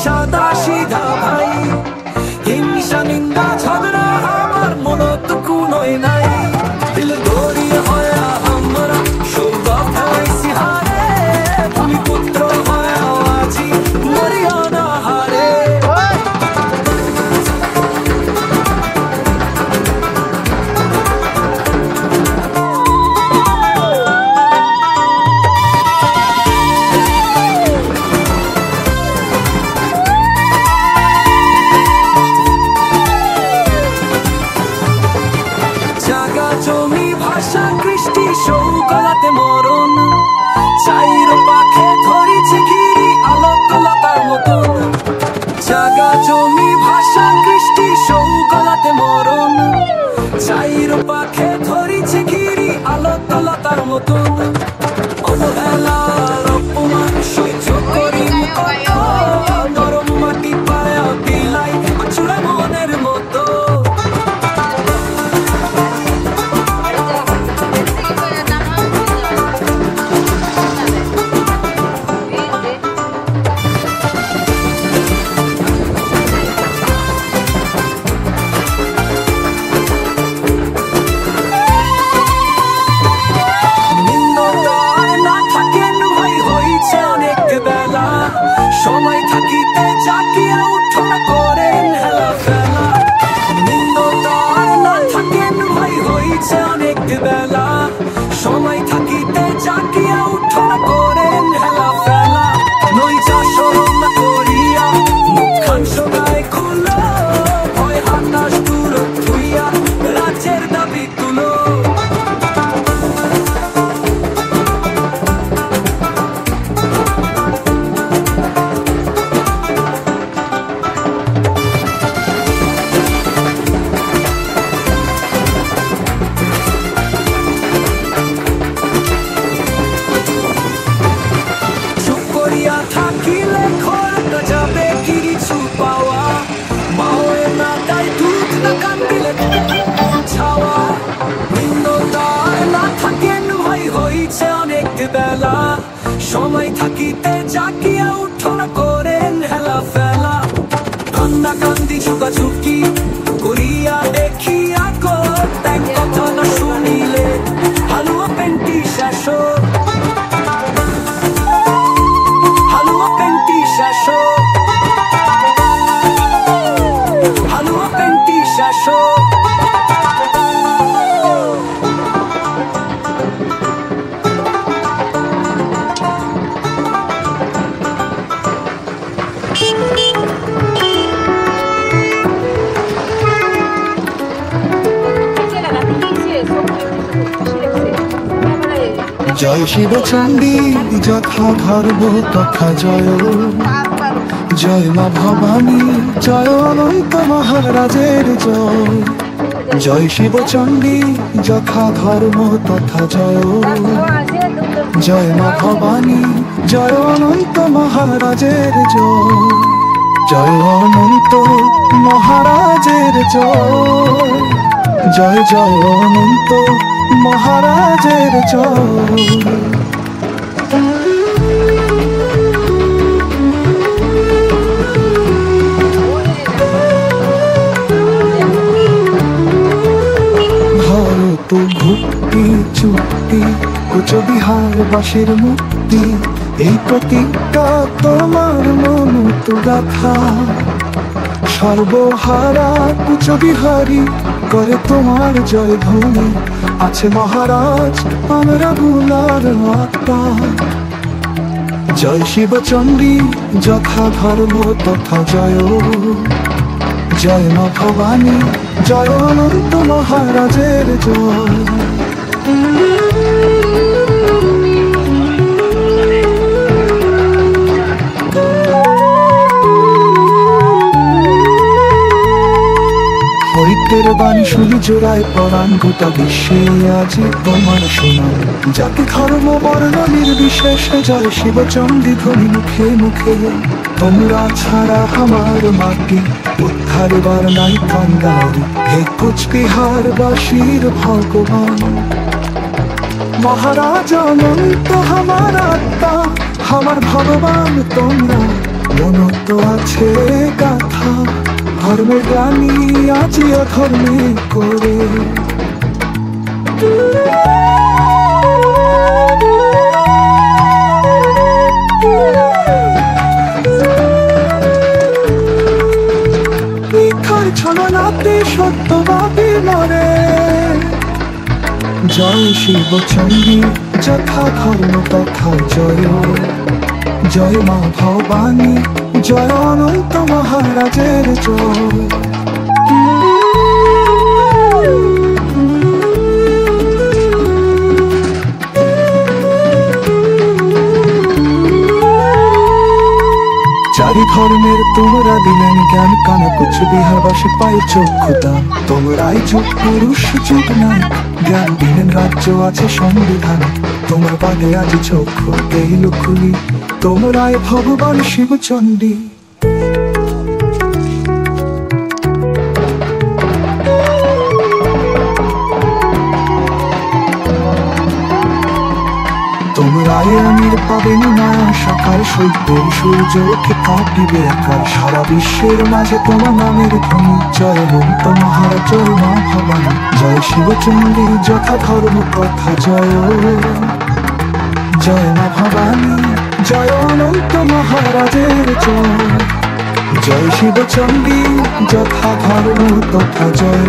সাদা সিধা ভাই, হিংসা নিন্দা ঝগড়া আমার মনটুকু নয় নাই। দিল দরিয়ে হয় আমরা সৌগত হয়েছি হারে, তুমি পুত্র হয় আজি মরিয়া না হারে। জাগা জমি ভাষা কৃষ্টি সৌকলাতে মরণ, চাইর পাখে ধরিছে ঘিরি আলোকলতার মতন। জাগা জমি ভাষা কৃষ্টি সৌকলাতে মরণ, চাইর পাখে ধরিছে ঘিরি আলোকলতার মতন। অবহেলার অপমান সহ্য করি কত, নরম মাটি পায়া দিলাই আছুড়া মনের মতো। সময় থাকিতে জাকিয়া উঠোনা করেন হেলা ফেলা, নিন্দতার না থাকেন ভাই হইছে অনেক বেলা। সময় থাকিতে জাকিয়া উঠোনা করেন হেলা ফেলা, নইজা শরম না করিয়া মুখখান সগায় খুলো, ভয় হাতাস দূর থুইয়া রাজ্যের দাবি তুলো। থাকিলে খরটা যাবে কিছু পাওয়া, মাওয়ে না তাই দুধ না কান্দিলে ছাওয়া। নিন্দতার না থাকেন ভাই হইছে অনেক বেলা, সময় থাকিতে জাকিয়া উঠোনা করেন হেলা ফেলা। কান্না কান্দি ঝুঁকাঝুঁকি করিয়া দেখিয়া দেখ কথা না শুনিলে হালুয়া পেন্টি শাসক। হালুয়া পেন্টি শাসক। জয় শিব চণ্ডী যথা ধর্ম তথা জয়, জয় মা ভবানী জয় অনন্ত মহারাজের জয়। জয় শিব চণ্ডী যথা ধর্ম তথা জয়, জয় মা ভবানী জয় অনন্ত মহারাজের জয়। জয় অনন্ত মহারাজের জয়, জয় জয় অনন্ত মহারাজের জয়। ভরত ভক্তি চুক্তি কুচবিহার বাসের মুক্তি, এই প্রতিজ্ঞা তোমার মনত গাথা। সর্বহারা কুচবিহারী করে তোমার জয় ধ্বনি, আছে মহারাজ আমরা গুলার আত্মা। জয় শিব চণ্ডী যথা ধর্ম তথা জয়, জয় মা ভবানী জয় অনন্ত মহারাজের জয়। হরিতের বাণী শুনি জোড়ায় পরাণ, গোটা বিশ্বে আজি তোমার শোনান। জাতি ধর্ম বর্ণ নির্বিশেষে জয় শিব চণ্ডী ধ্বনি মুখে মুখে। তোমরা ছাড়া আমার মাটি উদ্ধার বার নাই কান্দারি, হে কুচবিহার বাসীর ভগবান। মহারাজ অনন্ত আমার আত্মা, আমার ভগবান তোমরা মনত আছে গাথা, ধর্মের জ্ঞানী আজি অধর্মে করে। মিথ্যার ছলনাতে সত্যভাবে মরে। জয় শিব চণ্ডী, যথা ধর্ম তথা জয়। জয় মা ভবানী, জয় অনন্ত মহারাজের জয়। চারি ধর্মের তোমরা দিলেন জ্ঞান, কানে কুচবিহারবাসী পায় চক্ষুতা। তোমরাই যুগ পুরুষ যুগ নাই, জ্ঞান দিলেন রাজ্য আছে সংবিধান। তোমার বাদে আজ চক্ষু এই লুকুলি, তোমরাই ভগবান শিব চণ্ডী। তোমরাই আমির পাবেন না, সকাল সূর্যের সূর্য ওঠে কাটিবে একার। সারা বিশ্বের মাঝে তোমার নামের ধ্বনি, জয় অনন্ত মহারাজ, জয় মা ভবানী। জয় শিব চণ্ডী, যথা ধর্ম তথা জয়। জয় মা ভবানী, জয় অনন্ত মহারাজের জয়। জয় শিব চণ্ডী, যথা ধর্ম তথা জয়।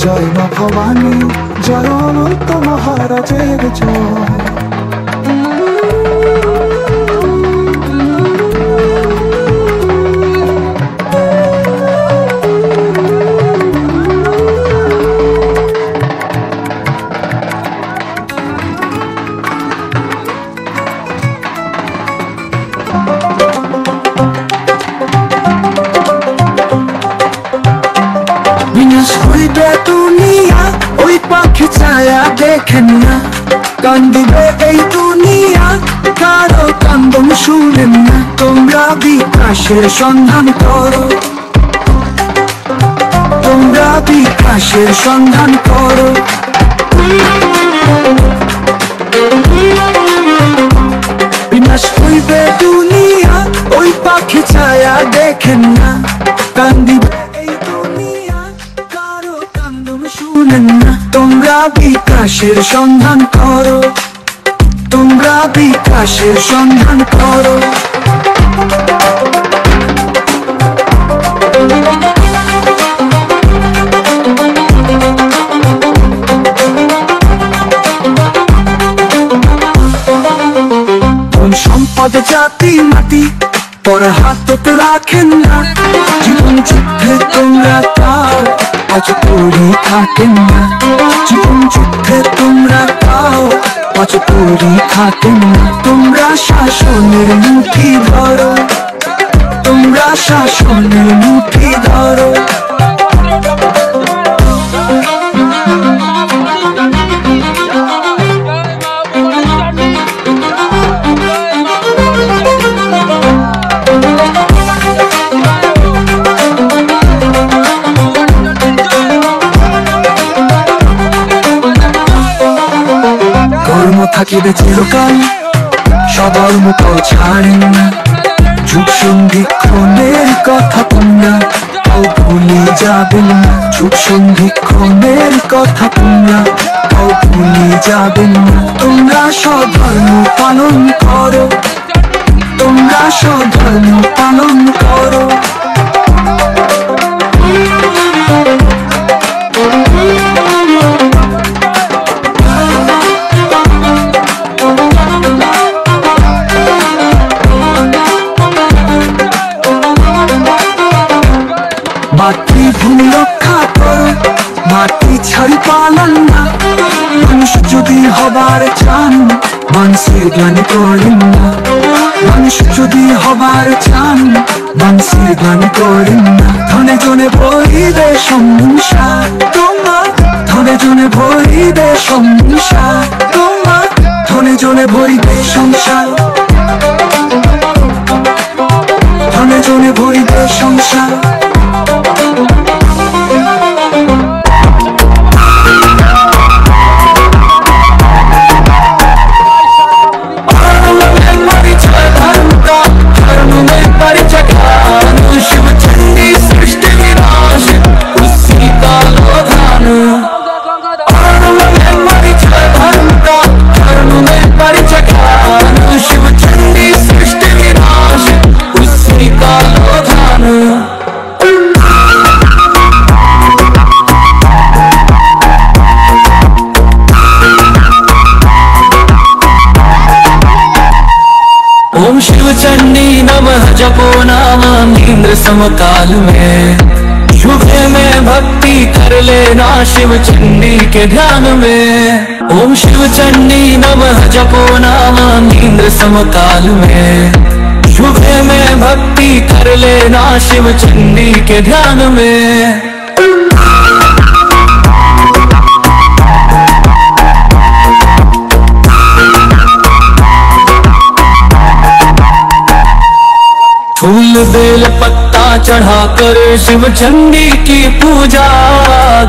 জয় মা ভবানী, জয় অনন্ত মহারাজের জয়। দুনিয়া ওই পাখি ছায়া দেখেন না, কান্দিবে এই দুনিয়া কারো কান্দন শুনেন না। তোমরা বিকাশের সন্ধান করো, তোমরা বিকাশের সন্ধান করো। বিনাশ হইবে দুনিয়া ওই পাখি ছায়া দেখেন না, কান্দিবে এই দুনিয়া কারো কান্দন শুনেন না। তোমরা বিকাশের সন্ধান করো, তোমরা বিকাশের সন্ধান করো। সম্পদ জাতি মাটি পর হাততে রাখেন না, জীবন যুদ্ধে তোমরা তাও আজ পড়ে থাকেন না। জীবন যুদ্ধে তোমরা তাও আজ পড়ে থাকেন না। তোমরা শাসনের মুঠি ধরো, তোমরা শাসনের মুঠি ধরো। কর্ম থাকিবে চিরকাল, সবার মুখও ছাড়েন না। যুগ সন্ধিক্ষণের কথা তোমরা তাও ভুলে যাবেন না। যুগ সন্ধিক্ষণের কথা তোমরা তাও ভুলে যাবেন না। তোমরা স্বধর্ম পালন করো, তোমরা স্বধর্ম পালন করো। মাতৃভূমি রক্ষা করো, মাটি ছাড়ি পালন না। মানুষ যদি হবার চান, মানুষের জ্ঞান করেন না। মানুষ যদি হবার চান, মানুষের জ্ঞান করেন না। ধনে জনে ভরিবে সংসার তোমার, ধনে জনে ভরিবে সংসার তোমার। ধনে জনে ভরিবে সংসার, ধনে জনে ভরিবে সংসার। शिव चंडी नमः जपो नाम इंद्र समकाल में। सुबह में भक्ति कर लेना शिव चंडी के ध्यान में। ओम शिव चंडी नमः जपो नाम इंद्र समकाल में। सुबह में भक्ति कर लेना शिव चंडी के ध्यान में। फूल बेल पत्ता चढ़ाकर शिव चंडी की पूजा।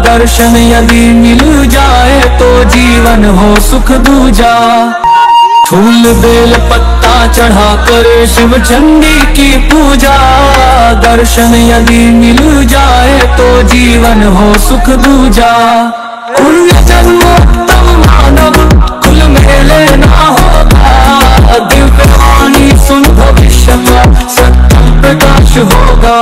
दर्शन यदि मिल जाए तो जीवन हो सुख दूजा। फूल बेल पत्ता चढ़ाकर शिव चंडी की पूजा। दर्शन यदि मिल जाए तो जीवन हो सुख दूजा। पुण्य जन्मोत्तम मानव कुल में लेना होगा। दिव्य वाणी सुन भविष्य का सत्य प्रकाश होगा।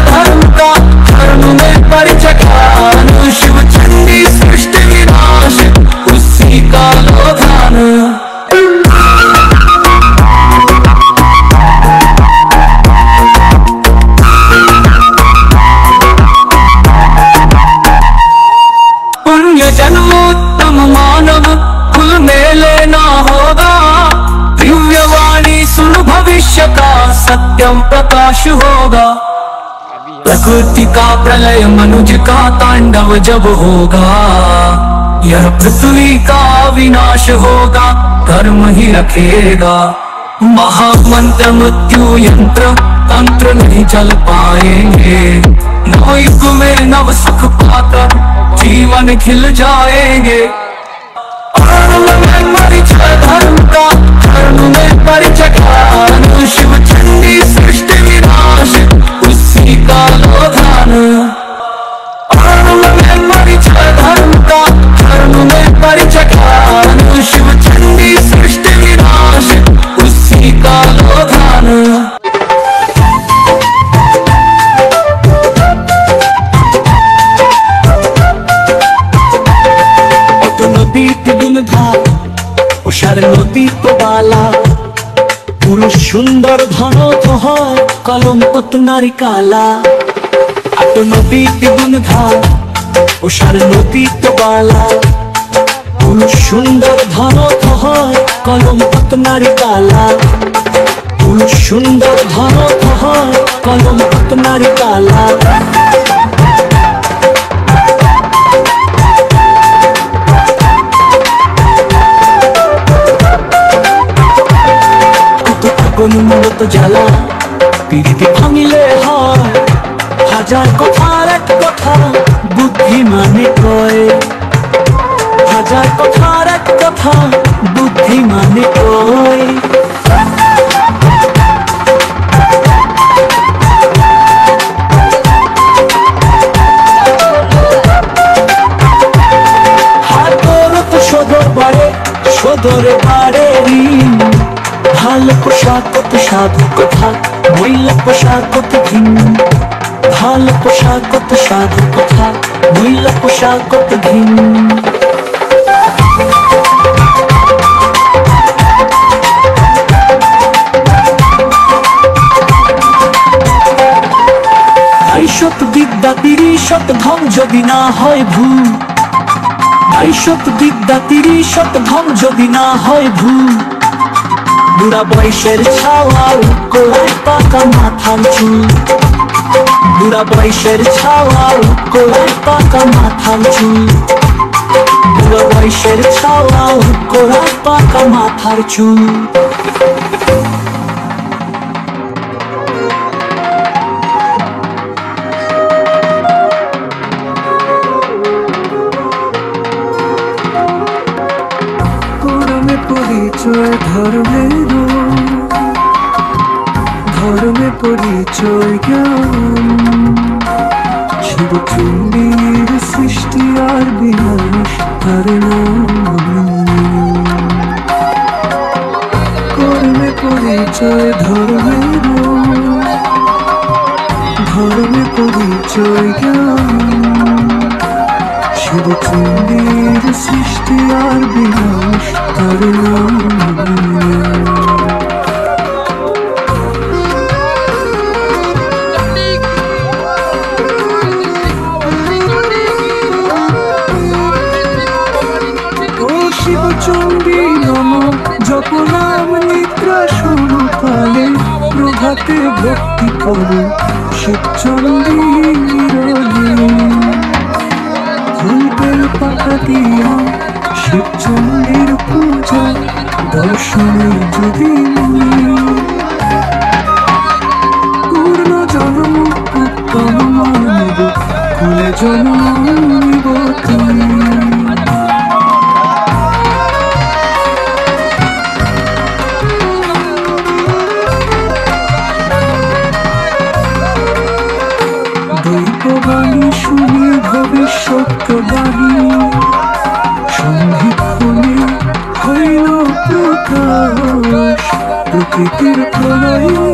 धर्म का धर्म में परिचय ज्ञान। शिव चंडी सृष्टि विनाश उसी का लो ध्यान। पुण्य जन्मोत्तम मानव कुल में लेना होगा। दिव्य वाणी सुन भविष्य का सत्यम प्रकाश होगा। प्रकृति का प्रलय मनुज का तांडव जब होगा। यह पृथ्वी का विनाश होगा कर्म ही रखेगा। महामंत्र मृत्यु यंत्र तंत्र नहीं चल पाएंगे। नवयुग में नव सुख पाकर जीवन खिल जाएंगे। धर्म का धर्म में परिचय ज्ञान। शिव चंडी सृष्टि विनाश उसी का लो ध्यान। धर्म का धर्म में परिचय ज्ञान। शिव चंडी सृष्टि विनाश उसी का लो ध्यान। নদী তো বালা পুরুষ সুন্দর ধন তো হয় কলঙ্ক নারী কালা। আটো নদী দ্বিগুণ ঘাট ওষার নদী তো বালা পুরুষ সুন্দর ধন তো হয় কলঙ্ক নারী কালা। পুরুষ সুন্দর ধন তো হয় কলঙ্ক নারী কালা। মূলত জ্বালা পিড়িতে ভাঙিলে হয় হাজার কথার এক কথা বুদ্ধিমানে কয়। হাজার কথার এক কথা বুদ্ধিমানে কয়। হাতর তো সদর বাড়ে সদরে বাড়ে ঋণ। ভালো পোশাক কত সাধু কথা মহিলা পোশাক কত ভিন। ভালো পোশাক কত সাধু কথা মহিলা পোশাক কত ভিন। আইশত বিদ্যা 30 ধন যদি না হয় ভুল। আইশত বিদ্যা 30 ধন যদি না হয় ভুল। বুড়া বয়সের ছাওয়ার কোলায় পাকা মাথার চুল। বুড়া বয়সের ছাওয়ার কোলায় পাকা মাথার চুল। বুড়া বয়সের ছাওয়ার কোলায় পাকা মাথার চুল। পরিচয় ধর্মের ধর্মে পরিচয় জ্ঞান। শিব চণ্ডীর সৃষ্টি আর বিনাশ তার নাম। কর্মে পরিচয় ধর্মের প্রেমে পরিচয় শিবচন্ডীর সৃষ্টি আর বিনাশ তার নাম। শিবচন্ডী নম জপ নাম নিদ্রা শুরু কালে প্রভাতে ভক্তি করে শিবচন্ডীর ফুলবেল পাতা দিয়া শিবচন্ডীর পূজা দর্শনে যদি পূর্ণ জন্ম উত্তম মানব কুলে জন্ম নিব তুমি। দৈববাণী শুনে ভবিষ্যৎবাণী সন্ধিক্ষণে হইল প্রকাশ। প্রকৃতির প্রলয়ে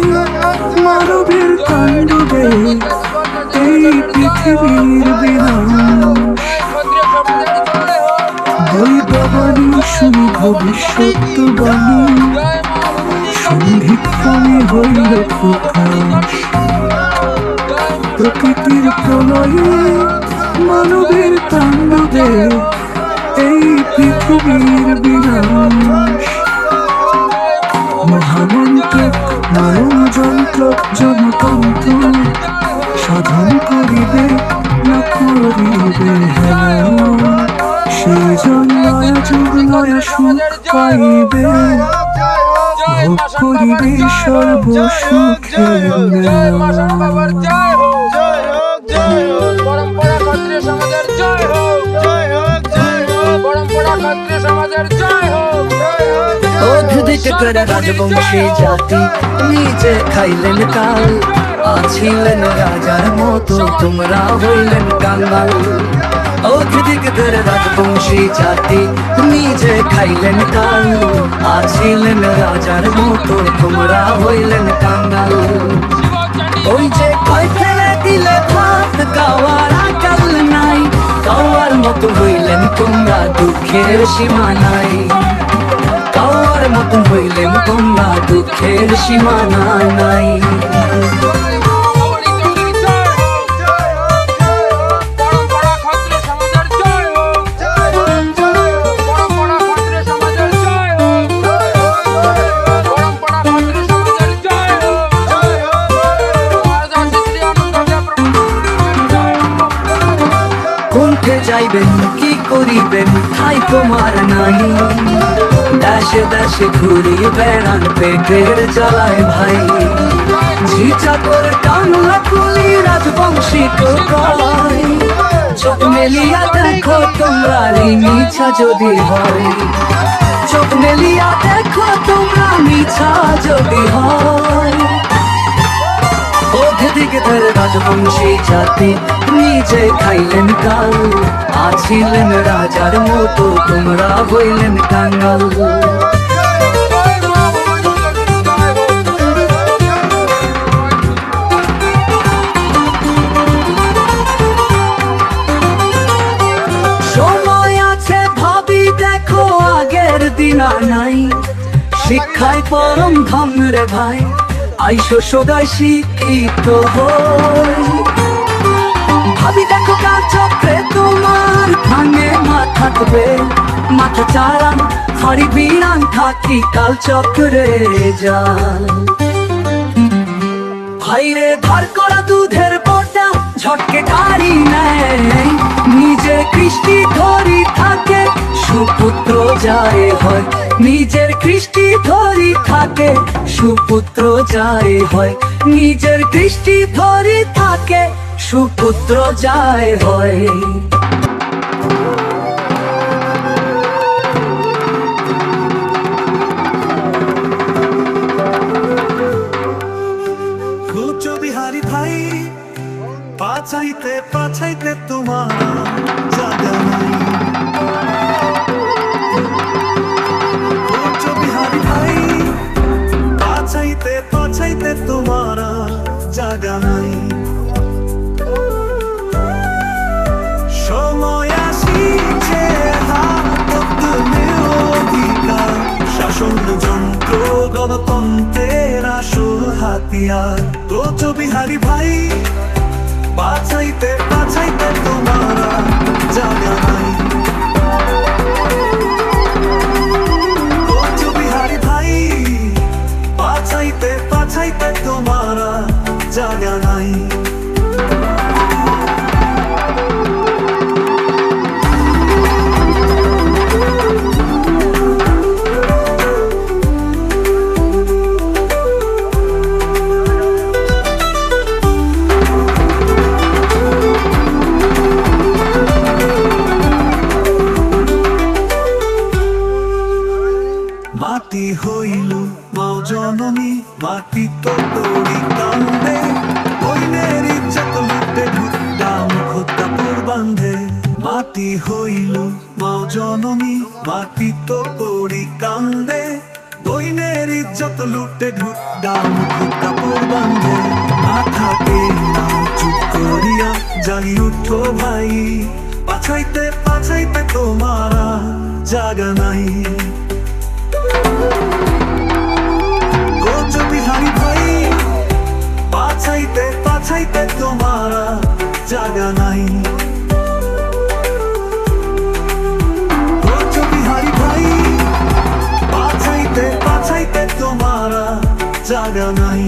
মানবের তাণ্ডবে এই পৃথিবীর বিনাশ। দৈববাণী শুনে ভবিষ্যৎবাণী সন্ধিক্ষণে হইল প্রকাশ। প্রকৃতির প্রলয়ে মানবের তাণ্ডবে এই পৃথিবীর বিনাশ। মহামন্ত্র মারণ যন্ত্র জনতন্ত্র সাধন করিবে না করিবে সেই জন্য যুগ নয় সুখ পাইবে ভোগ করিবে সর্বসুখের রাজবংশী জাতি নিজে খাইলেন কাল আছিলেন রাজার মতো তোমরা হইলেন কাঙ্গাল। অধিকদের রাজবংশী জাতি নিজে খাইলেন কাল আছিলেন রাজার মতো তোমরা হইলেন কাঙ্গাল। ওই যে কয় ফেলে দিলে ভাত খাওয়ার আকাল নাই খাওয়ার মতো হইলেন তোমরা দুঃখের সীমা নাই। খাওয়ার মতো হইলেন তোমরা দুঃখের সীমানা নাই। কোনঠে যাইবেন কি করিবেন ঠাই তোমার নাই। দেশে দেশে ঘুরি বেড়ান পেটের জ্বালায় ভাই। ঝিচাকর টানলা কুলি রাজবংশী কোথায় চোখ মেলিয়া দেখো তোমরা মিছা যদি হয়। চোখ মেলিয়া দেখো তোমরা মিছা যদি হয়। অধিকদের রাজবংশী জাতি নিজে খাইলেন কাল আছিলেন রাজার মতো তোমরা হইলেন কাঙ্গাল। সময় আছে ভাবি দেখো আগের দিন আর নাই। শিক্ষায় পরম ধন রে ভাই আইসো সদাই শিক্ষিত হই। ভাবি দেখো কার চক্রে তোমার ভাঙে মাথা থাকবে মাথা চারান হরি বিরান থাকি কাল চক্রে যান। ভাইরে ধার করা দুধের বটা ঝটকে কারি নেয় নিজে কৃষ্টি ধরি থাকে সুপুত্র যায় হয়। নিজের কৃষ্টি ধরি থাকে সুপুত্র যায় হয়। নিজের কৃষ্টি ধরি থাকে সুপুত্র যায় হয়। বিহারি ভাই পাছাইতে পাছাইতে তোমার জায়গা নাই। বিহারি ভাই পাছাইতে পাছাইতে তোমার জায়গা নাই। শাসন যন্ত্র গণতন্ত্রের আসল হাতিয়ার। বিহারী ভাই বাঁচাইতে বাঁচাইতে তোমারা জানা নাই। বিহারী ভাই বাঁচাইতে বাঁচাইতে তোমারা জানা নাই। মাটি হইল মাও জননী, মাটি তো তোরি কান্দে, বইনের ইজ্জত লুটে ঢুকতাম খোদ্দা পূর্বান্ধে। মাটি হইল মাও জননী, মাটি তো তোরি কান্দে, বইনের ইজ্জত লুটে ঢুকতাম খোদ্দা পূর্বান্ধে। না থাকে না চুপ করিয়া জাগি উঠো ভাই, পাছাইতে পাছাইতে তোমারা জাগা নাই। বিহারী ভাই পাছাইতে পাছাইতে তোমারা জাগা নাই। বিহারী ভাই পাছাইতে পাছাইতে তোমারা জাগা নাই।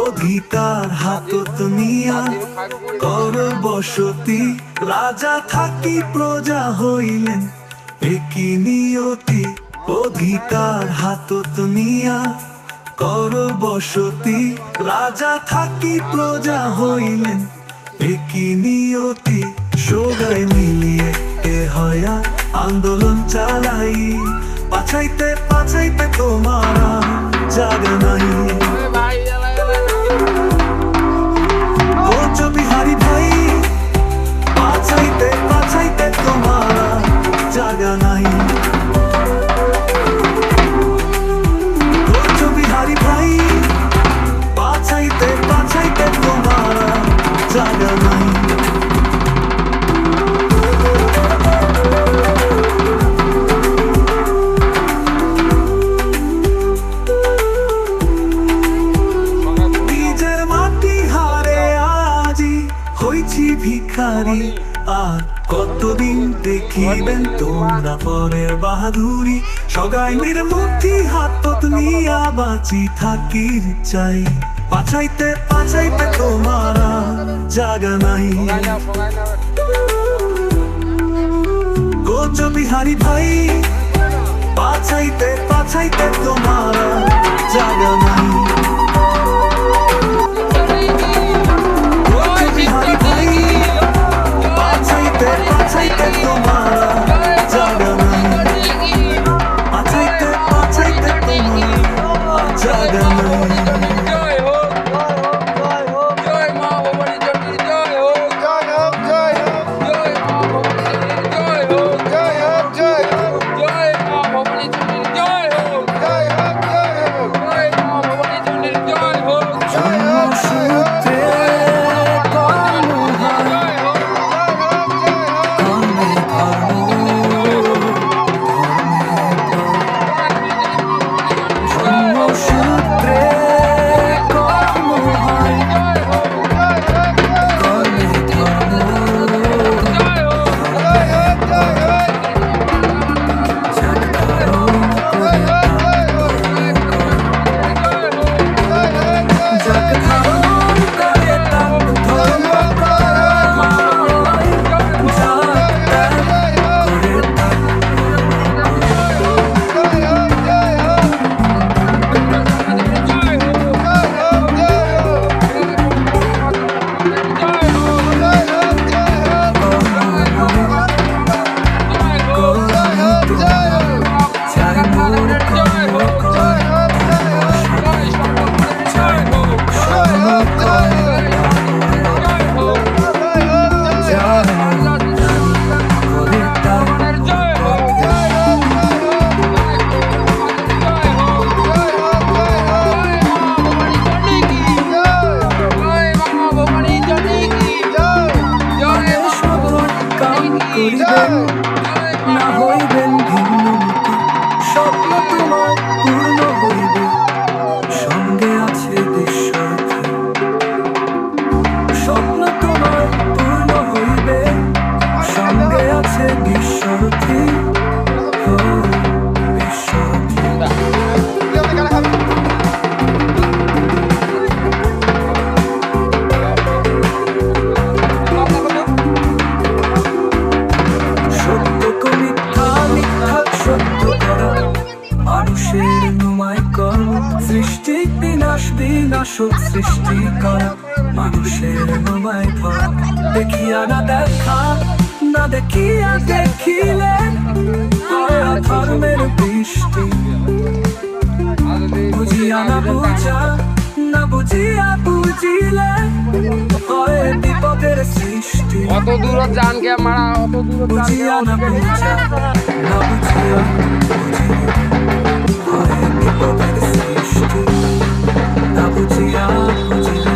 অধিকার হাতত নিয়া কর বসতি, রাজা থাকি প্রজা হইলেন একই নিয়তি। অধিকার হাতত নিয়া কর বসতি, রাজা থাকি প্রজা হইলেন একই নিয়তি। সবাই মিলিয়ে এ হয়া আন্দোলন চালাই, পাছাইতে পাছাইতে তোমারা জাগা নাই। বিহারী ভাই পাছাইতে পাছাইতে তোমারা জাগা নাই। বিহারী ভাই পাছাইতে পাছাইতে তোমারা জাগা নাই। ভিখারি আর কতদিন দেখিবেন তোমরা পরের বাহাদুরি। সগাইমের মুক্তি হাতত নিয়া বাঁচি থাকির চাই, পাছাইতে পাছাইতে তোমারা জাগা নাই। বিহারী ভাই পাছাইতে পাছাইতে তোমারা জাগা নাই। বিহারী ভাই পাছাইতে পাছাইতে তোমারা জাগা নাই, পাছাইতে পাছাইতে তোমারা জাগা নাই। জয় হোক, জয় হোক, জয় মা ভবানী চণ্ডীর জয় হোক, জয় হোক, জয় হোক, জয় মা ভবানী চণ্ডীর জয় হোক, জয় হোক, জয় হোক, জয় মা ভবানী চণ্ডীর জয় হোক, জয় হোক, জয় হোক, জয় মা ভবানী করিবেন, না হইবেন ভিন্নমতি। স্বপ্ন তোমার পূর্ণ হইবে, সঙ্গে আছে বিশ্বরথী। স্বপ্ন তোমার পূর্ণ হইবে, সঙ্গে আছে বিশ্বরথী। ও বিশ্বরথী। সত্যকে মিথ্যা, মিথ্যা সত্য করা, মানুষের নুমায় কর্ম। সৃষ্টি বিনাশ, বিনাশক সৃষ্টি করা, মানুষের নুমায় ধরা। দেখিয়া না দেখা, না দেখিয়া দেখিলে হয় অধর্মের বৃষ্টি। বুঝিয়া না বুঝা, না বুঝিয়া বুঝিলে হয় বিপদের সৃষ্টি। অত দূর জান কে মারা, অত দূর বুঝিয়া না বুঝা, না বুঝিয়া বুঝিলে হয় বিপদের সৃষ্টি। না বুঝিয়া বুঝিলে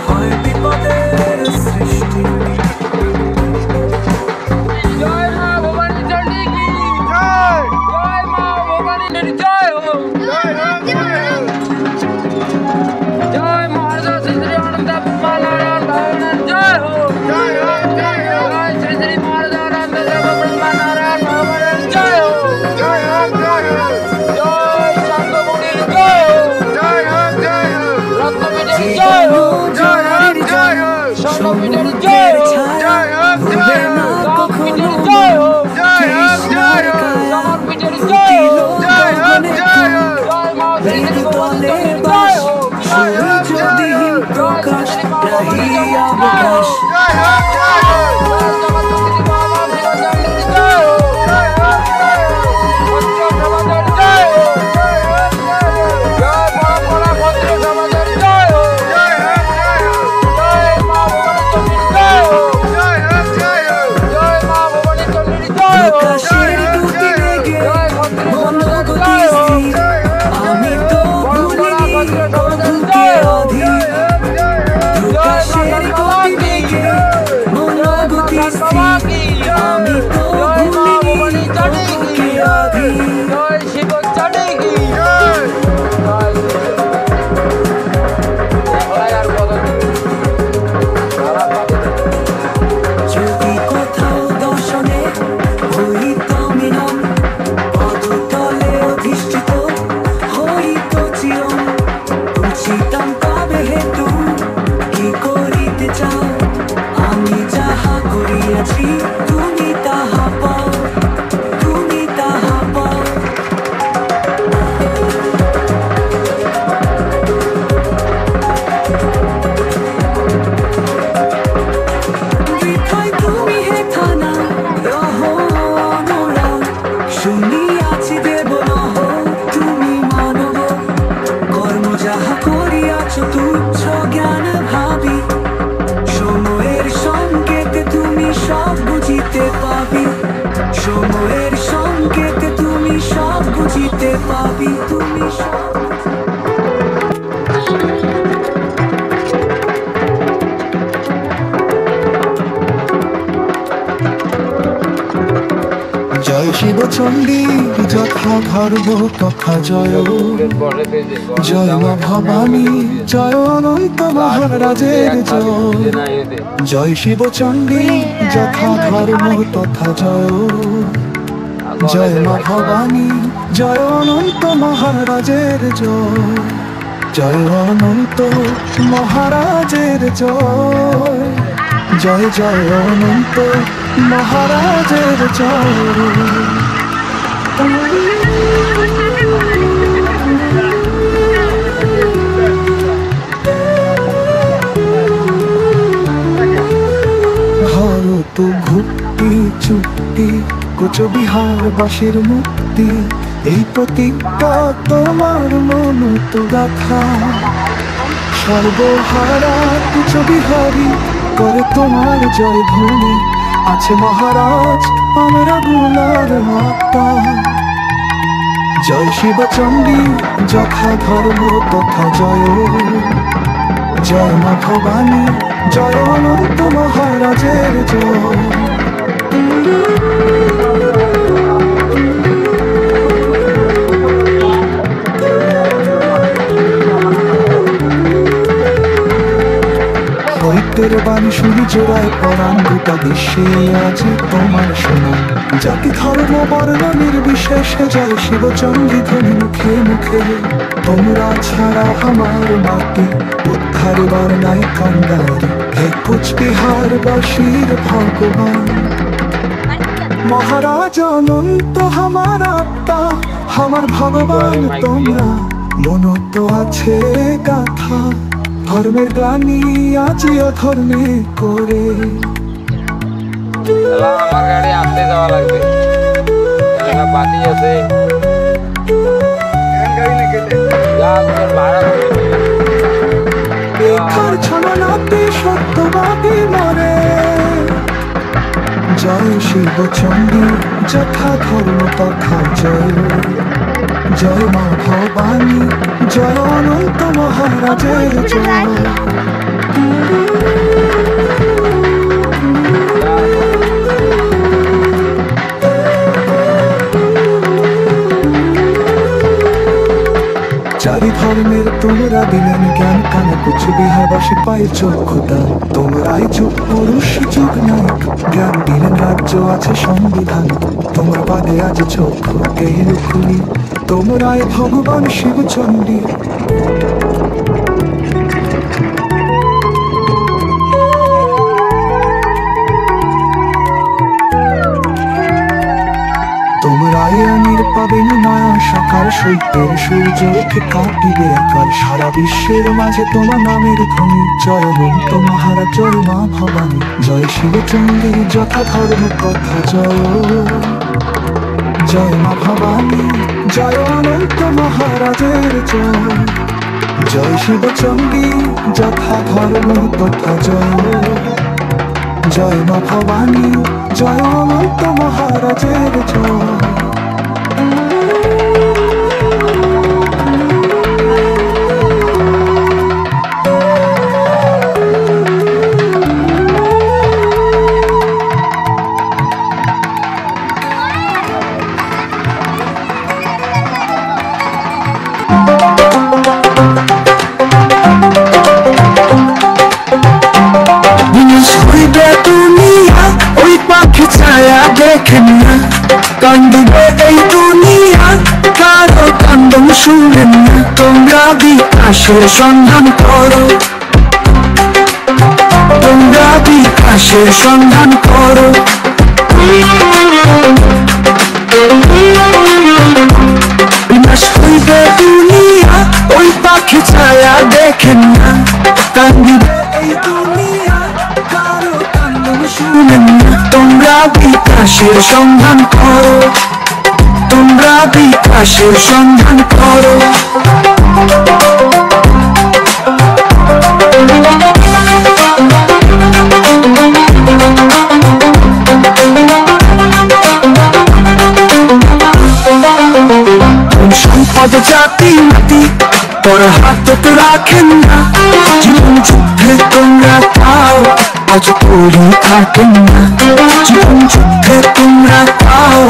হয় বিপদের সৃষ্টি। জয় মা ভবানী চণ্ডী কি জয়, জয় মা ভবানী চণ্ডী জয় হো, জয় মহারাজ শ্রী শ্রী আনন্দ ব্রহ্মানারায়ণ ভগবানের জয় হো, জয় শ্রী শ্রী মহারাজ আনন্দ ব্রহ্মানারায়ণ ভগবানের জয় হো, জয় শান্তমুনির জয় হো, রত্নপীঠের জয় হো, স্বর্ণপীঠের জয় হো, ভুলে না কখনো সমরপীঠের জয় হো, জয় মা শ্রী শ্রী ভবানী জয় হো, সূর্যদিন প্রকাশ রাহিয়া প্রকাশ। প্রকাশের গতি বেগে মনোগতি স্থির, আমি তো ভুলিনি অদ্ভুতে অধীর। প্রকাশের গতি বেগে মনোগতি স্থির, আমি তো ভুলিনি অদ্ভুতে অধীর। জয় শিব চণ্ডী কি যদি কোথাও দর্শনে হইত মিলন, পদতলে অধিষ্ঠিত হইত চিরন। বুঝিতাম তবে হেতু কি করিতে চাও, আমি যাহা করিয়াছি তুমি তাহা পাও, তুমি তাহা পাও। বৃথায় তুমি হেথা না রহ অনুরাগ, শুনিয়াছি দেব নহ তুমি মানব। কর্ম যাহা করিয়াছ তুচ্ছ জ্ঞান ভাবি, সময়ের সংকেতে তুমি সব বুঝিতে পাবি। সময়ের সংকেতে তুমি সব বুঝিতে পাবি, তুমি সব। জয় শিব চণ্ডী যথা ধর্ম তথা জয়, জয় মা ভবানী জয় অনন্ত মহারাজের জয়। জয় শিব চণ্ডী যথা ধর্ম তথা জয়, জয় মা ভবানী জয় অনন্ত মহারাজের জয়। জয় অনন্ত মহারাজের জয়, জয় জয় অনন্ত মহারাজের জয়। ভরত ভুক্তি চুক্তি কোচবিহার বাসের মুক্তি, এই প্রতিজ্ঞা তোমার মনত গাথা। সর্বহারা কুচবিহারী করে তোমার জয় ধ্বনি, আছে মহারাজ আমরা গুলার মাতা। জয় শিব চণ্ডী যথা ধর্ম তথা জয়, জয় মা ভবানী জয় অনন্ত মহারাজের জয়। হইতের বাণী শুনি জোড়ায় পরাণ গোটা বিশ্বে আজি তোমার শোনা জাতি ধর্ম বর্ণ নির্বিশেষে জয় শিবচণ্ডী ধ্বনি মুখে মুখে তোমরা ছাড়া আমার মাটি উদ্ধার বর্ণায় কান্দারি হে কুচবিহার বাসীর ভগবান মহারাজ অনন্ত আমার আত্মা আমার ভগবান তোমরা মনত আছে গাথা ধর্মের গ্লানি আজি অধর্মে করে আমার গাড়ি আসতে যাওয়া লাগবে বাতি আছে ছলনাতে সত্যবাদী মরে জয় শিবচণ্ডী যথা ধর্ম তথা জয় জয় মা ভবানী জয় অনন্ত মহারাজের জয় চারি ধর্মের তোমরা দিলেন জ্ঞান কানে কুচবিহারবাসী পায়ে চক্ষুতা তোমরাই যুগ পুরুষ যুগ নায়ক জ্ঞান দিলেন রাজ্য আছে সংবিধান তোমরা বাদে আজ চক্ষু কেউ খুলি তোমরাই ভগবান শিবচণ্ডী তোমরাই আমির পাবেন নয়া সকাল সৈত্যের সূর্য উঠে কাটিবে একাল সারা বিশ্বের মাঝে তোমার নামের ধ্বনি জয় অনন্ত মহারাজ জয় মা ভবানী জয় শিবচণ্ডী যথা ধর্ম কথা জয় জয় মা ভবানী জয় অনন্ত মহারাজের জয় জয় শিবচণ্ডী যথা ধর্ম কথা জয় জয় মা ভবানী জয় অনন্ত মহারাজের জয় দেখেন না কান্দিবে এই দুনিয়া কারো কান্দন শুনেন না তোমরা বিকাশের সন্ধান করো তোমরা বিকাশের সন্ধান করো বিনাশ হইবে দুনিয়া ওই পাখি ছায়া দেখেন না কান্দিবে এই দুনিয়া কারো কান্দন শুনেন না তোমরা বিকাশের সন্ধান করো তোমরা বিকাশের সন্ধান করো সম্পদ জাতি মাটি পর হাত রাখেন না জীবন যুদ্ধে তোমরা পাও আজ পরি থাকেন না জীবন যুদ্ধে তোমরা পাও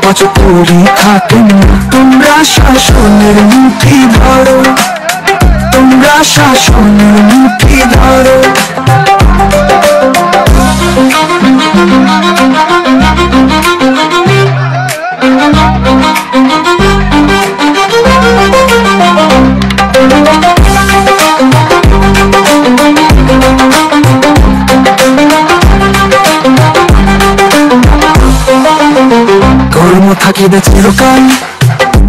আজ পরি থাকেন না তোমরা শাসনের মুঠি ধরো তোমরা শাসনের মুঠি ধরো কর্ম থাকিবে চিরকাল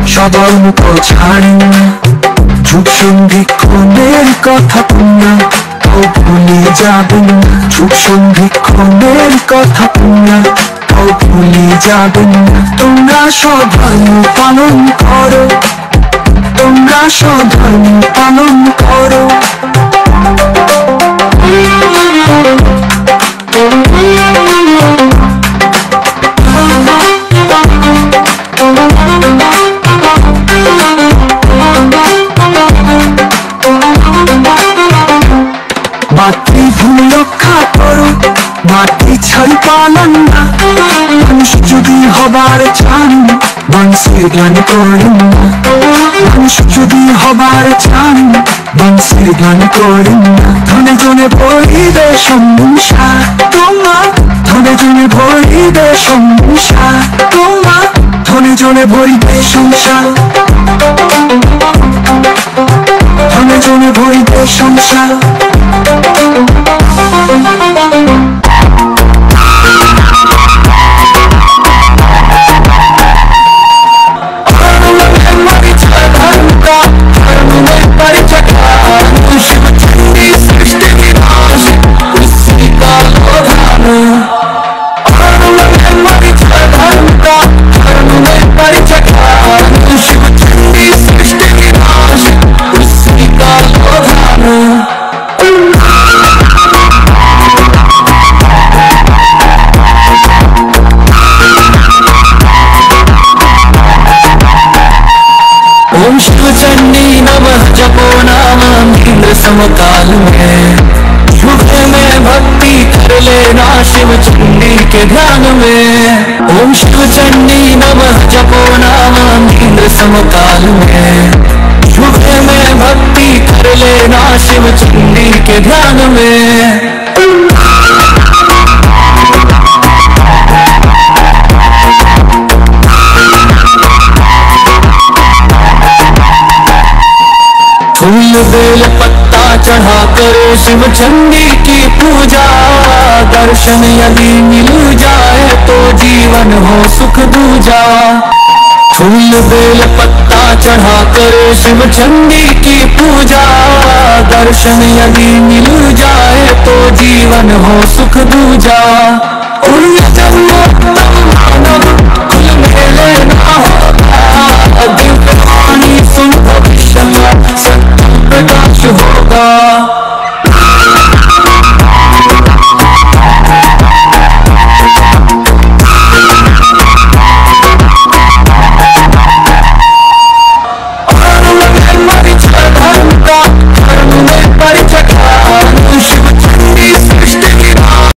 সবার মুখ ছাড়েন না যুগ সন্ধিক্ষণের কথা তোমরা তাও ভুলে যাবেন না যুগ সন্ধিক্ষণের কথা তোমরা তাও ভুলে যাবেন না তোমরা স্বধর্ম পালন করো তোমরা স্বধর্ম পালন করো মাতৃভূমি রক্ষা করো মাতৃ ছাড়ি পালন না। মানুষ যদি হবার চান বংশের গান করেন না। মানুষ যদি হবার চান বংশের গান করেন না। ধনে ধনে ভরিবে সংসার তোমার, ধনে ধনে ভরিবে সংসার তোমার, ধনে ধনে ভরিবে সংসার, ধনে ধনে ভরিবে সংসার। ओम शिव चंडी नमः जपो नाम इंद्र समकाल में। युग में भक्ति कर लेना शिव चंडी के ध्यान में। ओम शिव चंडी नमः जपो नाम इंद्र समकाल में। युग में भक्ति कर लेना शिव चंडी के ध्यान में। फूल बेल पत्ता चढ़ा करो शिव चंडी की पूजा। दर्शन यदि मिल जाए तो जीवन हो सुख दूजा। फूल बेल पत्ता चढ़ा करो शिव चंडी की पूजा। दर्शन यदि मिल जाए तो जीवन हो सुख दूजा।